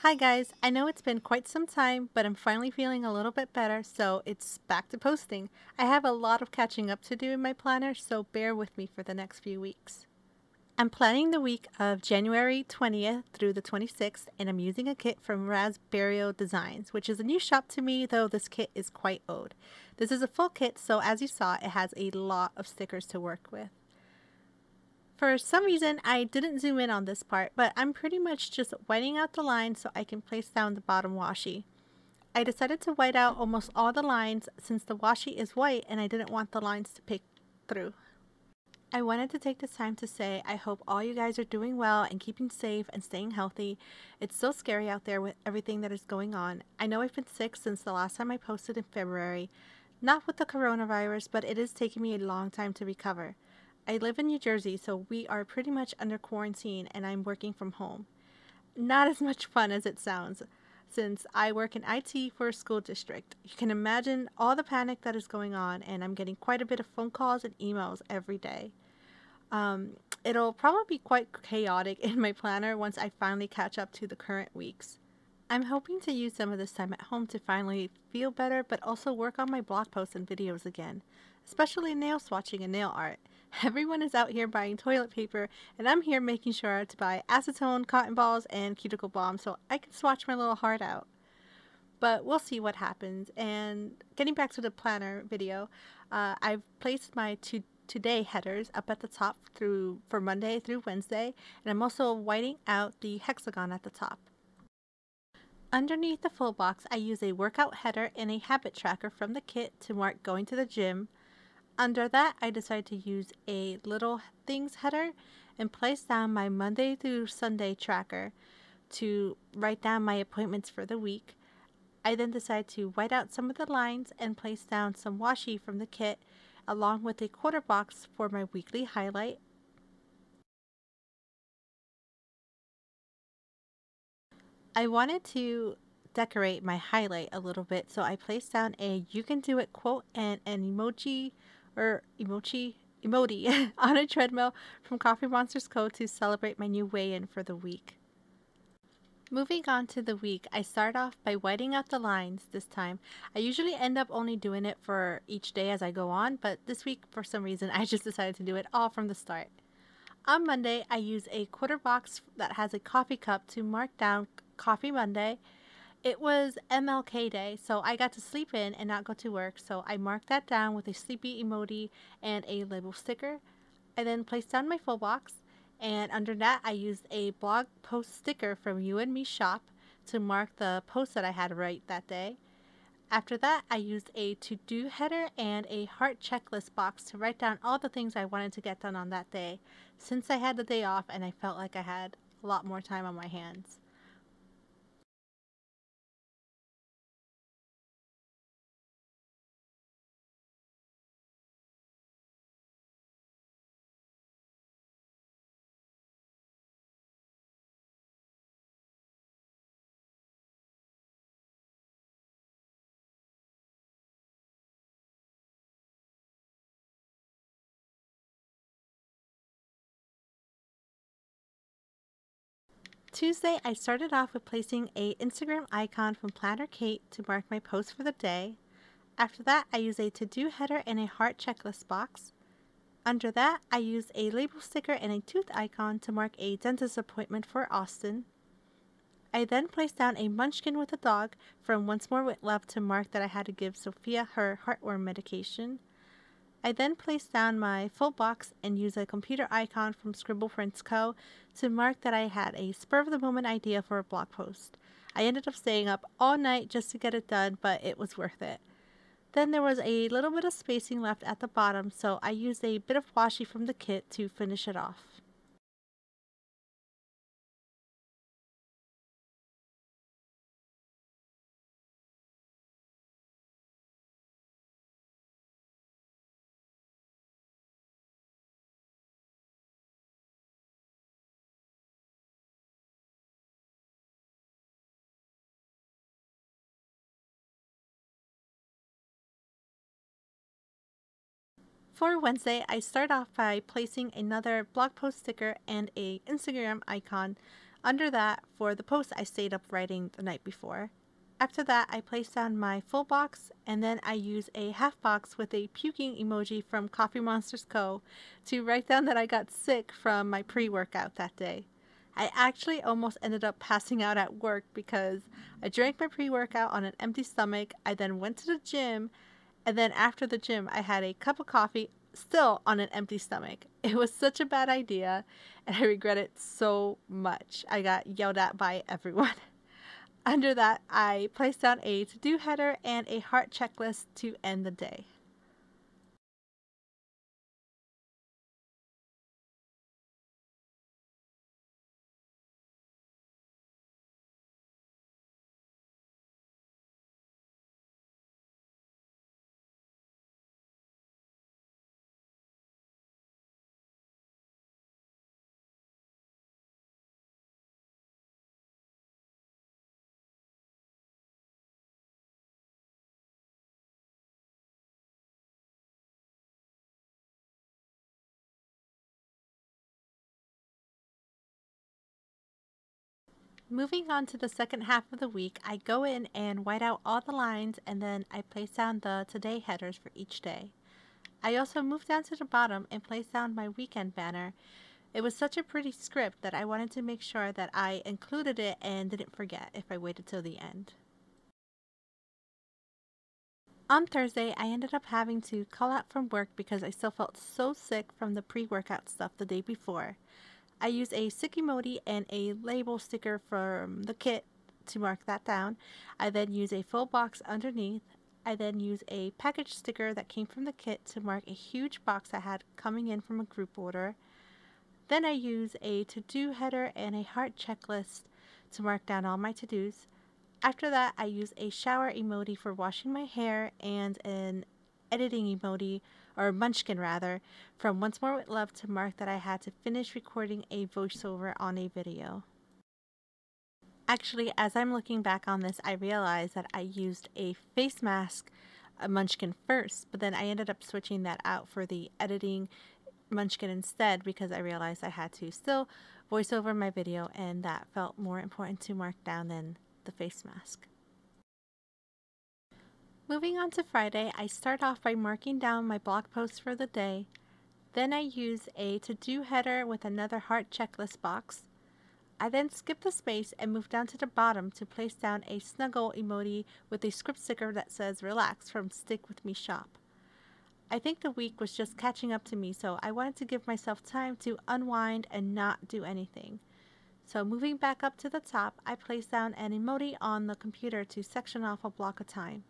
Hi guys, I know it's been quite some time, but I'm finally feeling a little bit better, so it's back to posting. I have a lot of catching up to do in my planner, so bear with me for the next few weeks. I'm planning the week of January 20th through the 26th, and I'm using a kit from Raspberyl Designs, which is a new shop to me, though this kit is quite old. This is a full kit, so as you saw, it has a lot of stickers to work with. For some reason, I didn't zoom in on this part, but I'm pretty much just whiting out the lines so I can place down the bottom washi. I decided to white out almost all the lines since the washi is white and I didn't want the lines to pick through. I wanted to take this time to say I hope all you guys are doing well and keeping safe and staying healthy. It's so scary out there with everything that is going on. I know I've been sick since the last time I posted in February. Not with the coronavirus, but it is taking me a long time to recover. I live in New Jersey, so we are pretty much under quarantine and I'm working from home. Not as much fun as it sounds, since I work in IT for a school district. You can imagine all the panic that is going on, and I'm getting quite a bit of phone calls and emails every day. It'll probably be quite chaotic in my planner once I finally catch up to the current weeks. I'm hoping to use some of this time at home to finally feel better, but also work on my blog posts and videos again, especially nail swatching and nail art. Everyone is out here buying toilet paper, and I'm here making sure to buy acetone, cotton balls, and cuticle balm so I can swatch my little heart out. But we'll see what happens. And getting back to the planner video, I've placed my today headers up at the top for Monday through Wednesday, and I'm also whiting out the hexagon at the top. Underneath the full box, I use a workout header and a habit tracker from the kit to mark going to the gym. Under that, I decided to use a little things header and place down my Monday through Sunday tracker to write down my appointments for the week. I then decided to white out some of the lines and place down some washi from the kit along with a quarter box for my weekly highlight. I wanted to decorate my highlight a little bit, so I placed down a "you can do it" quote and an emoji on a treadmill from Coffee Monster's Co. to celebrate my new weigh-in for the week. Moving on to the week, I start off by whiting out the lines this time. I usually end up only doing it for each day as I go on, but this week, for some reason, I just decided to do it all from the start. On Monday, I use a quarter box that has a coffee cup to mark down Coffee Monday. It was MLK Day, so I got to sleep in and not go to work, so I marked that down with a sleepy emoji and a label sticker. I then placed down my full box, and under that I used a blog post sticker from You and Me Shop to mark the post that I had to write that day. After that, I used a to-do header and a heart checklist box to write down all the things I wanted to get done on that day, since I had the day off and I felt like I had a lot more time on my hands. Tuesday, I started off with placing a Instagram icon from Planner Kate to mark my post for the day. After that, I used a to-do header and a heart checklist box. Under that, I used a label sticker and a tooth icon to mark a dentist appointment for Austin. I then placed down a munchkin with a dog from Once More With Love to mark that I had to give Sophia her heartworm medication. I then placed down my full box and used a computer icon from Scribble Prints Co. to mark that I had a spur-of-the-moment idea for a blog post. I ended up staying up all night just to get it done, but it was worth it. Then there was a little bit of spacing left at the bottom, so I used a bit of washi from the kit to finish it off. For Wednesday, I start off by placing another blog post sticker and a Instagram icon Under that, for the post I stayed up writing the night before. After that, I placed down my full box, and then I use a half box with a puking emoji from Coffee Monsters Co. to write down that I got sick from my pre-workout that day. I actually almost ended up passing out at work because I drank my pre-workout on an empty stomach. I then went to the gym, and then after the gym, I had a cup of coffee still on an empty stomach. It was such a bad idea, and I regret it so much. I got yelled at by everyone. Under that, I placed down a to-do header and a heart checklist to end the day. Moving on to the second half of the week, I go in and white out all the lines, and then I place down the today headers for each day. I also moved down to the bottom and placed down my weekend banner. It was such a pretty script that I wanted to make sure that I included it and didn't forget if I waited till the end. On Thursday, I ended up having to call out from work because I still felt so sick from the pre-workout stuff the day before. I used a sick emoji and a label sticker from the kit to mark that down. I then use a full box underneath. I then use a package sticker that came from the kit to mark a huge box I had coming in from a group order. Then I use a to-do header and a heart checklist to mark down all my to-dos. After that, I use a shower emoji for washing my hair and an editing emoji, or munchkin rather, from Once More With Love to mark that I had to finish recording a voiceover on a video. Actually, as I'm looking back on this, I realized that I used a face mask munchkin first, but then I ended up switching that out for the editing munchkin instead because I realized I had to still voice over my video, and that felt more important to mark down than the face mask. Moving on to Friday, I start off by marking down my blog post for the day. Then I use a to-do header with another heart checklist box. I then skip the space and move down to the bottom to place down a snuggle emoji with a script sticker that says relax from Stick With Me Shop. I think the week was just catching up to me, so I wanted to give myself time to unwind and not do anything. So moving back up to the top, I place down an emoji on the computer to section off a block of time.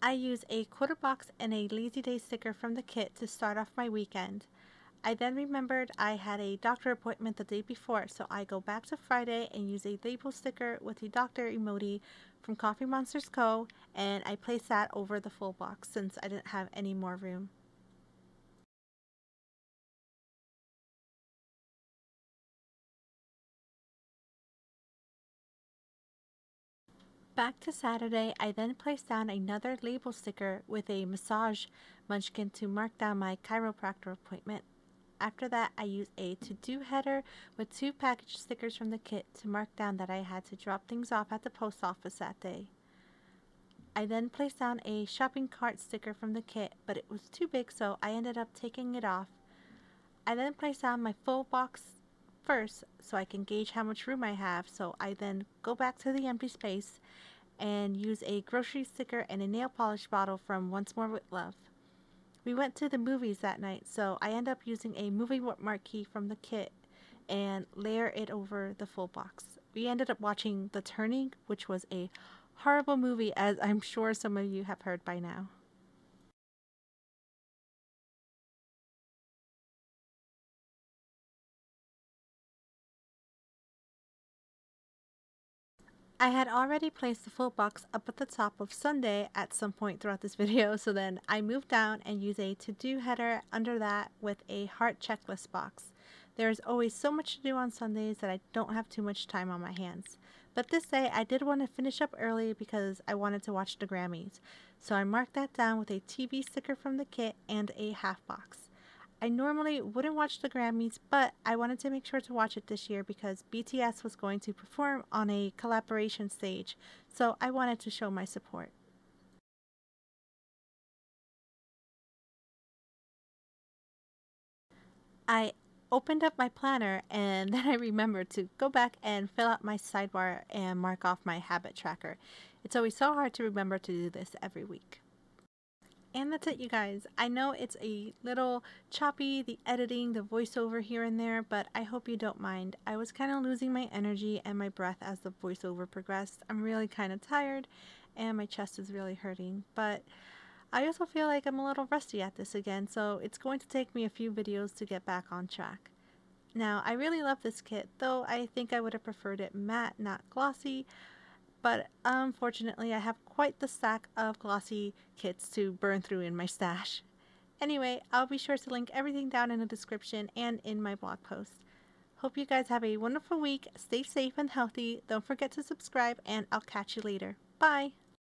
I use a quarter box and a lazy day sticker from the kit to start off my weekend. I then remembered I had a doctor appointment the day before, so I go back to Friday and use a label sticker with the doctor emoji from Coffee Monsters Co. and I place that over the full box since I didn't have any more room. Back to Saturday, I then placed down another label sticker with a massage munchkin to mark down my chiropractor appointment. After that, I used a to-do header with 2 package stickers from the kit to mark down that I had to drop things off at the post office that day. I then placed down a shopping cart sticker from the kit, but it was too big, so I ended up taking it off. I then placed down my full box first so I can gauge how much room I have, so I then go back to the empty space and use a grocery sticker and a nail polish bottle from Once More With Love. We went to the movies that night, so I end up using a movie marquee from the kit and layer it over the full box. We ended up watching The Turning, which was a horrible movie, as I'm sure some of you have heard by now. I had already placed the full box up at the top of Sunday at some point throughout this video, so then I moved down and used a to-do header under that with a heart checklist box. There is always so much to do on Sundays that I don't have too much time on my hands. But this day I did want to finish up early because I wanted to watch the Grammys, so I marked that down with a TV sticker from the kit and a half box. I normally wouldn't watch the Grammys, but I wanted to make sure to watch it this year because BTS was going to perform on a collaboration stage, so I wanted to show my support. I opened up my planner and then I remembered to go back and fill out my sidebar and mark off my habit tracker. It's always so hard to remember to do this every week. And that's it, you guys. I know it's a little choppy, the editing, the voiceover here and there, but I hope you don't mind. I was kind of losing my energy and my breath as the voiceover progressed. I'm really kind of tired and my chest is really hurting, but I also feel like I'm a little rusty at this again, so it's going to take me a few videos to get back on track. Now, I really love this kit, though I think I would have preferred it matte, not glossy. But unfortunately I have quite the stack of glossy kits to burn through in my stash. Anyway, I'll be sure to link everything down in the description and in my blog post. Hope you guys have a wonderful week, stay safe and healthy, don't forget to subscribe, and I'll catch you later. Bye!